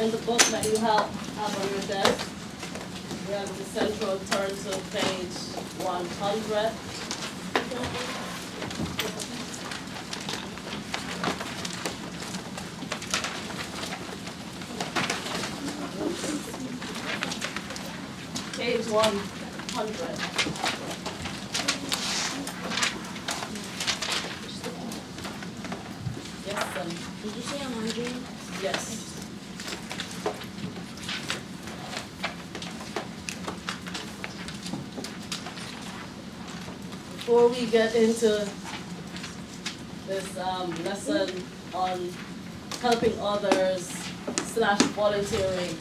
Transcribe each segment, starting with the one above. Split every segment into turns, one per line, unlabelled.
In the book that you have on your desk, we have the central turn to page 100. Page 100. Yes, son.
Did you say 100?
Yes. Before we get into this lesson on helping others / volunteering,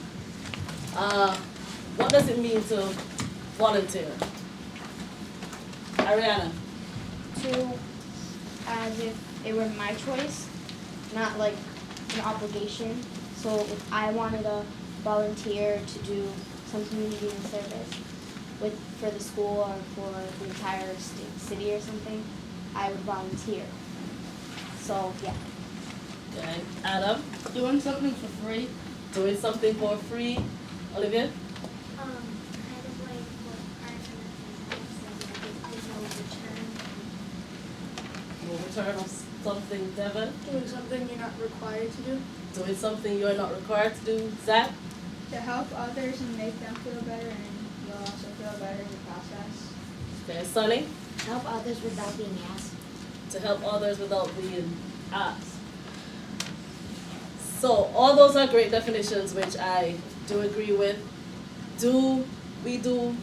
what does it mean to volunteer? Ariana?
To, as if it were my choice, not like an obligation. So if I wanted to volunteer to do some community service for the school or for the entire city or something, I would volunteer. So yeah.
Okay. Adam?
Doing something for free.
Doing something for free. Olivia?
Kind of like what Arthur said, like there's no return.
No return of something, Devon?
Doing something you're not required to do.
Doing something you're not required to do. Zach?
To help others and make them feel better, and you'll also feel better in the process.
Okay. Sonny?
Help others without being asked.
To help others without being asked. So all those are great definitions, which I do agree with. Do we do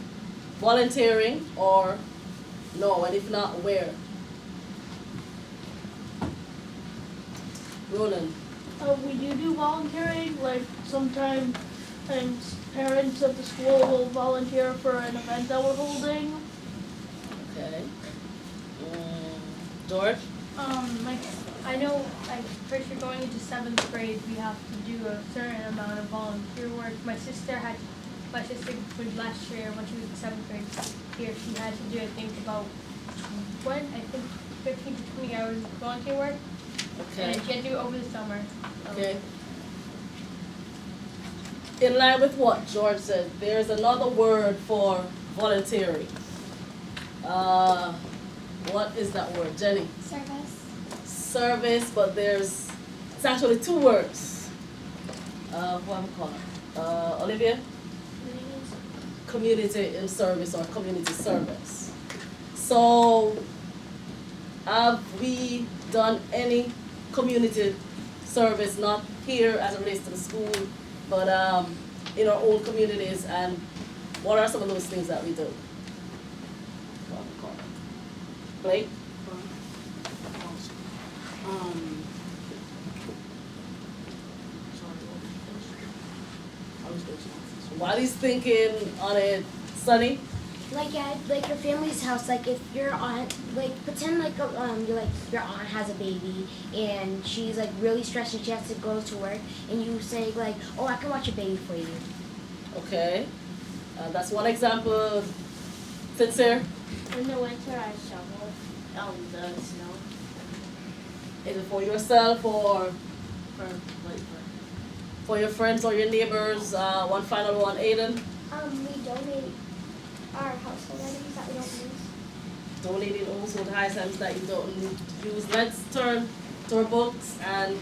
volunteering or no? And if not, where? Roland?
We do volunteering, like sometimes parents at the school will volunteer for an event that we're holding.
Okay. George?
Like I know, like first year going into 7th grade, we have to do a certain amount of volunteer work. My sister when last year when she was in 7th grade here, she had to do I think about 15 to 20 hours of volunteer work.
Okay.
And she had to do it over the summer. So.
Okay. In line with what George said, there's another word for volunteering. What is that word, Jenny?
Service.
Service, but it's actually two words. What am I calling? Olivia? Community in service or community service. So, have we done any community service, not here as it relates to the school, but in our own communities, and what are some of those things that we do? What am I calling? Blake? While he's thinking on it, Sunny?
Like like your family's house. Like if your aunt, like pretend like your aunt has a baby and she's like really stressed and she has to go to work, and you say like, oh, I can watch a baby for you.
Okay. That's one example. Sincere?
In the winter, I shovel the snow.
Is it for yourself or for your friends or your neighbors? One final one, Aiden.
We donate our household items that we don't use.
Donating household items that you don't use. Let's turn to our books and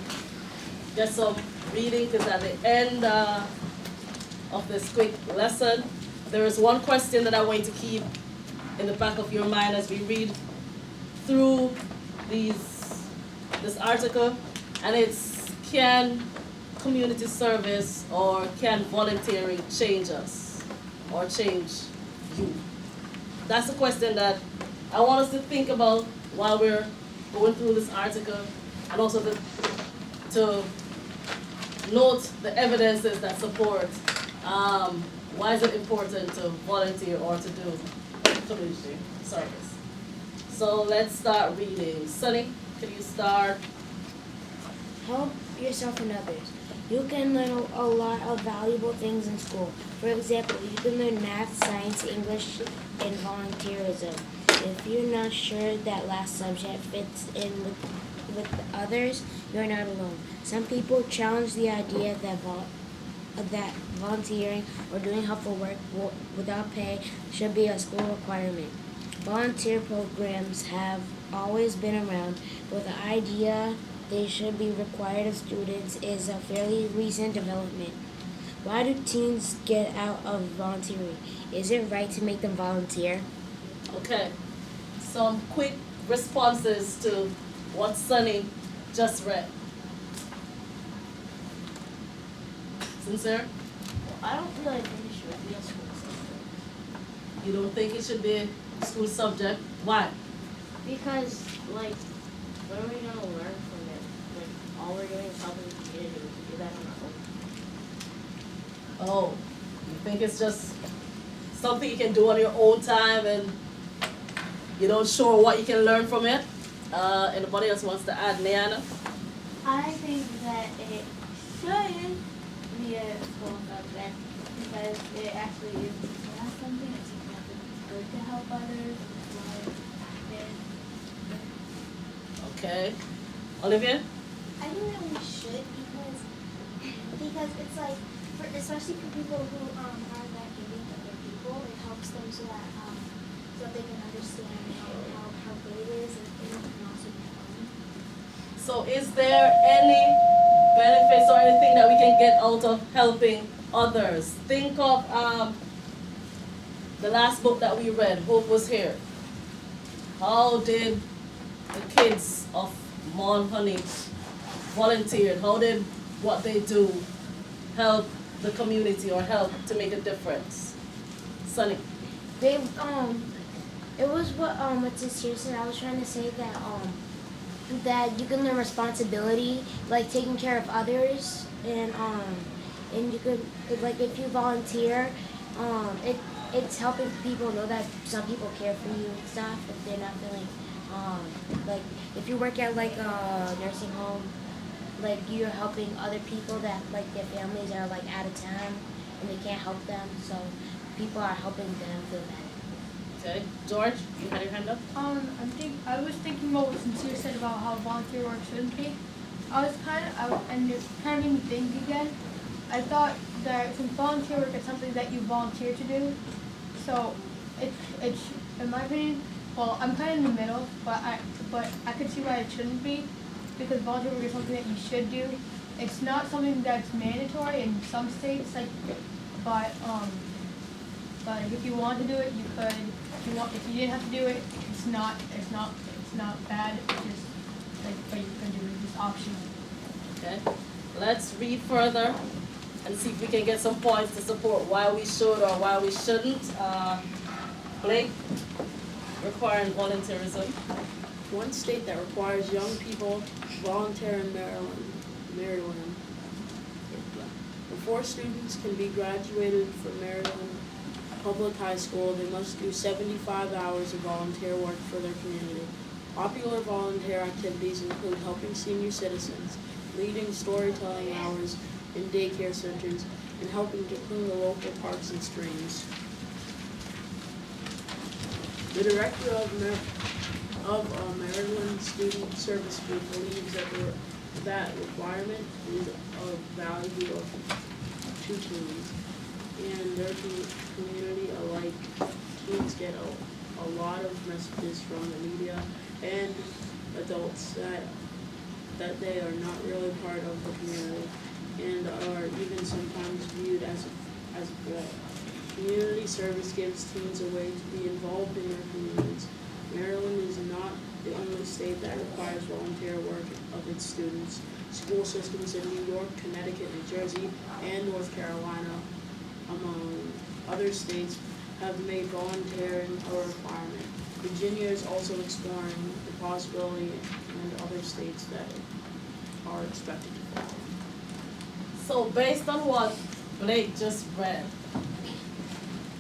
get some reading, because at the end of this quick lesson, there is one question that I want you to keep in the back of your mind as we read through this article, and it's, can community service or can volunteering change us or change you? That's the question that I want us to think about while we're going through this article, and also to note the evidences that support why is it important to volunteer or to do community service. So let's start reading. Sunny, can you start?
Help yourself and others. You can learn a lot of valuable things in school. For example, you can learn math, science, English, and volunteerism. If you're not sure that last subject fits in with others, you're not alone. Some people challenge the idea
that volunteering or doing helpful work without pay should be a school requirement. Volunteer programs have always been around, but the idea they should be required of students is a fairly recent development. Why do teens get out of volunteering? Is it right to make them volunteer?
Okay. Some quick responses to what Sunny just read. Sincere?
I don't really think it should be a school system.
You don't think it should be a school subject? Why?
Because, like, what are we gonna learn from it? Like, all we're doing is helping the community. We can do that on our own.
Oh, you think it's just something you can do on your own time and you're not sure what you can learn from it? Anybody else wants to add? Niana?
I think that it should be a school subject because it actually is something that's good to help others.
Okay. Olivia?
I think that we should because it's like especially for people who aren't that giving to other people, it helps them so that they can understand how great it is and it can also be fun.
So is there any benefits or anything that we can get out of helping others? Think of the last book that we read, Hope Was Here. How did the kids of Mon Honey volunteered? How did what they do help the community or help to make a difference? Sunny.
They it was what Sincere said. I was trying to say that you can learn responsibility, like taking care of others, and you could, like, if you volunteer, it's helping people know that some people care for you and stuff if they're not feeling like if you work at like a nursing home, like you're helping other people that like their families are like out of town and they can't help them, so people are helping them feel better.
Okay. George, you had your hand up?
I was thinking about what Sincere said about how volunteer work shouldn't be. And it kind of made me think again. I thought that since volunteer work is something that you volunteer to do, so it's in my opinion, well, I'm kind of in the middle, but I could see why it shouldn't be, because volunteer work is something that you should do. It's not something that's mandatory in some states, like, but if you want to do it, you could. If you didn't have to do it, it's not bad. It's just like, but you can do it. It's optional.
Okay. Let's read further and see if we can get some points to support why we should or why we shouldn't. Blake, requiring volunteerism.
One state that requires young people to volunteer in Maryland. Before students can be graduated from Maryland Public High School, they must do 75 hours of volunteer work for their community. Popular volunteer activities include helping senior citizens, leading storytelling hours in daycare centers, and helping to clean the local parks and streams. The director of Maryland Student Service Group believes that requirement is of value to teens and their community alike. Teens get a lot of messages from the media and adults that they are not really part of the community and are even sometimes viewed as a threat. Community service gives teens a way to be involved in their communities. Maryland is not the only state that requires volunteer work of its students. School systems in New York, Connecticut, New Jersey, and North Carolina, among other states, have made volunteering a requirement. Virginia is also exploring the possibility, and other states that are expected to follow.
So based on what Blake just read,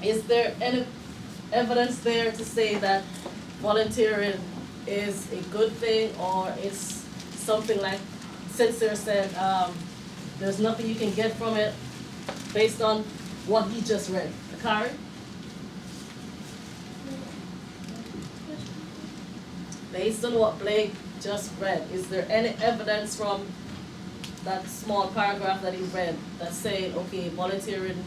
is there any evidence there to say that volunteering is a good thing, or it's something like Sincere said, there's nothing you can get from it based on what he just read? Akari? Based on what Blake just read, is there any evidence from that small paragraph that you read that's saying, okay, volunteering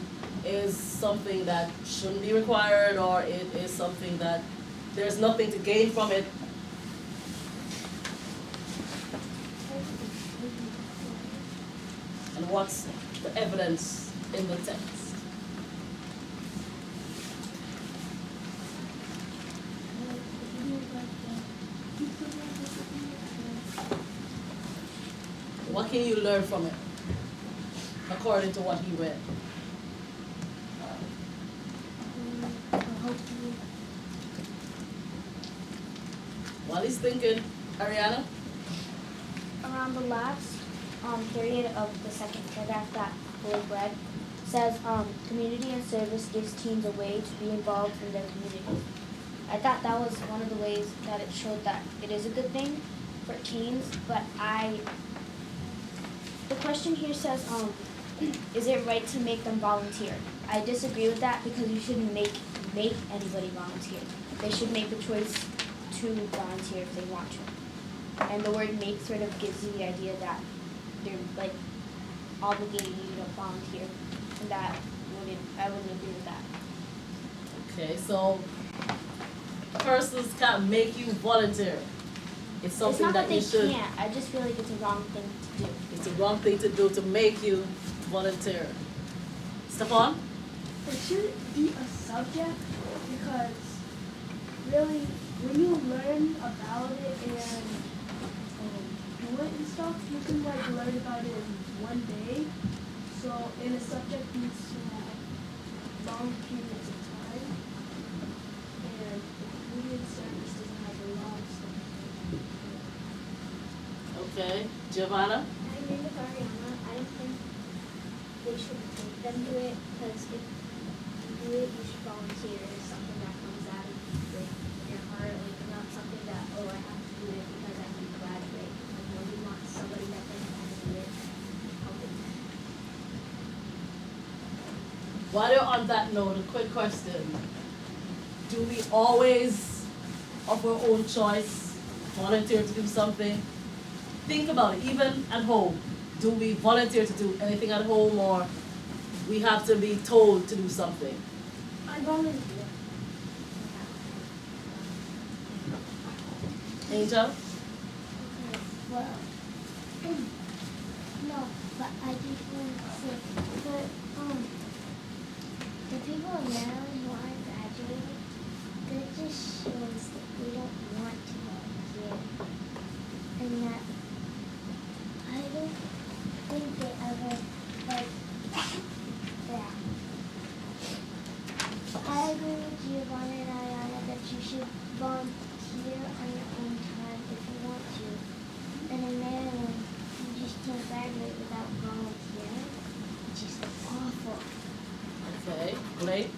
is something that shouldn't be required, or it is something that there's nothing to gain from it. And what's the evidence in the text? What can you learn from it, according to what he read? While he's thinking, Ariana?
Around the last period of the second paragraph that Blake read says community and service gives teens a way to be involved in their community. I thought that was one of the ways that it showed that it is a good thing for teens, but the question here says, is it right to make them volunteer? I disagree with that because you shouldn't make anybody volunteer. They should make the choice to volunteer if they want to. And the word make sort of gives you the idea that they're like obligating you to volunteer. And I wouldn't agree with that.
Okay, so persons can't make you volunteer. It's something
not
that
they
you should.
can't. I just feel like it's a wrong thing to do.
It's a wrong thing to do to make you volunteer. Stephon?
It shouldn't be a subject because really when you learn about it and do it and stuff, you can like learn about it in one day. So in a subject needs to have long periods of time, and the community service doesn't have a long stuff.
Okay, Giovanna?
I agree with Ariana. I don't think they should make them do it because if you do it, you should volunteer. It's something that comes out of like, your heart, like not something that, oh, I have to do it because I can graduate. Like, nobody wants somebody that doesn't want to do it helping them.
While you're on that note, a quick question. Do we always, of our own choice, volunteer to do something? Think about it, even at home. Do we volunteer to do anything at home, or we have to be told to do something?
I volunteer.
Angel?
Well, no, but I just want to say, the people in Maryland who aren't graduating, that just shows that we don't want to volunteer. And that I don't think they ever like that. I agree with Giovanna and Ayana that you should volunteer on your own time if you want to. And in Maryland, you just can't graduate without volunteering, which is awful.
Okay, Blake?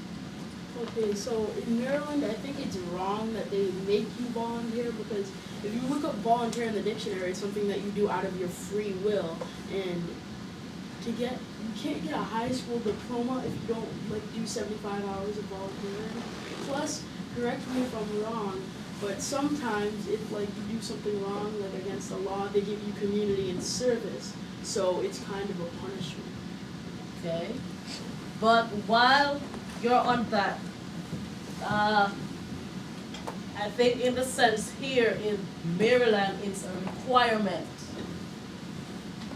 Okay, so in Maryland, I think it's wrong that they make you volunteer because if you look up volunteer in the dictionary, it's something that you do out of your free will. And you can't get a high school diploma if you don't like do 75 hours of volunteering. Plus, correct me if I'm wrong, but sometimes if like you do something wrong, like against the law, they give you community and service. So it's kind of a punishment.
Okay. But while you're on that, I think in the sense here in Maryland, it's a requirement.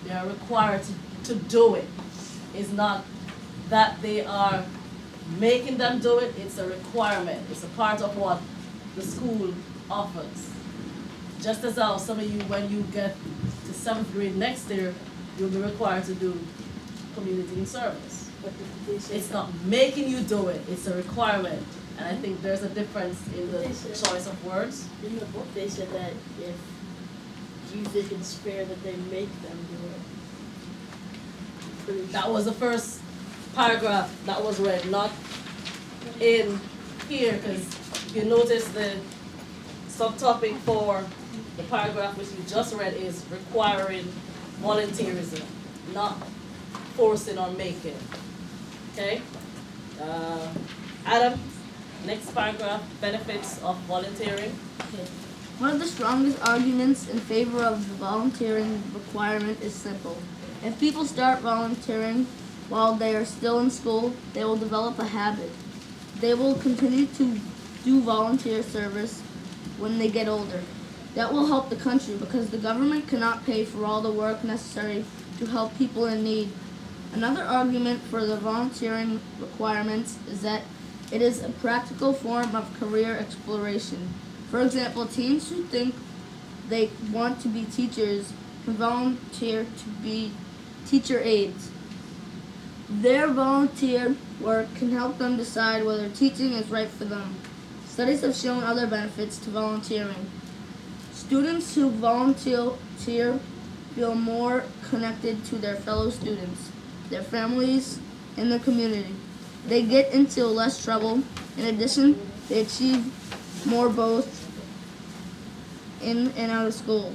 They are required to do it. It's not that they are making them do it, it's a requirement. It's a part of what the school offers. Just as how some of you, when you get to 7th grade next year, you'll be required to do community service.
But they say
It's not making you do it, it's a requirement. And I think there's a difference in the choice of words.
in the book they said that if you think it's fair that they make them do it. Pretty
That
sure.
was the first paragraph that was read, not in here, because you notice the subtopic for the paragraph which you just read is requiring volunteerism, not forcing or making. Okay? Adam, next paragraph, benefits of volunteering.
One of the strongest arguments in favor of the volunteering requirement is simple. If people start volunteering while they are still in school, they will develop a habit. They will continue to do volunteer service when they get older. That will help the country because the government cannot pay for all the work necessary to help people in need. Another argument for the volunteering requirements is that it is a practical form of career exploration. For example, teens who think they want to be teachers can volunteer to be teacher aides. Their volunteer work can help them decide whether teaching is right for them. Studies have shown other benefits to volunteering. Students who volunteer feel more connected to their fellow students, their families, and the community. They get into less trouble. In addition, they achieve more both in and out of school.